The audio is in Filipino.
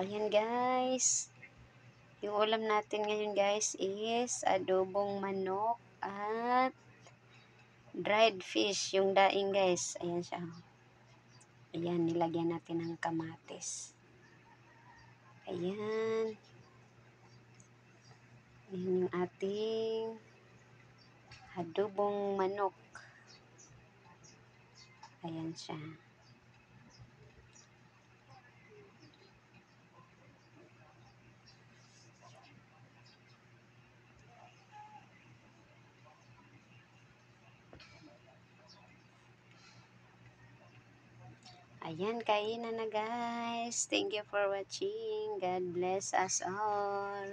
Ayan guys. Yung ulam natin ngayon guys is adobong manok at dried fish. Yung daing guys. Ayan siya. Ayan, nilagyan natin ng kamatis. Ayan. Ayan yung ating adobong manok. Ayan siya. Ayan, kainan na guys. Thank you for watching. God bless us all.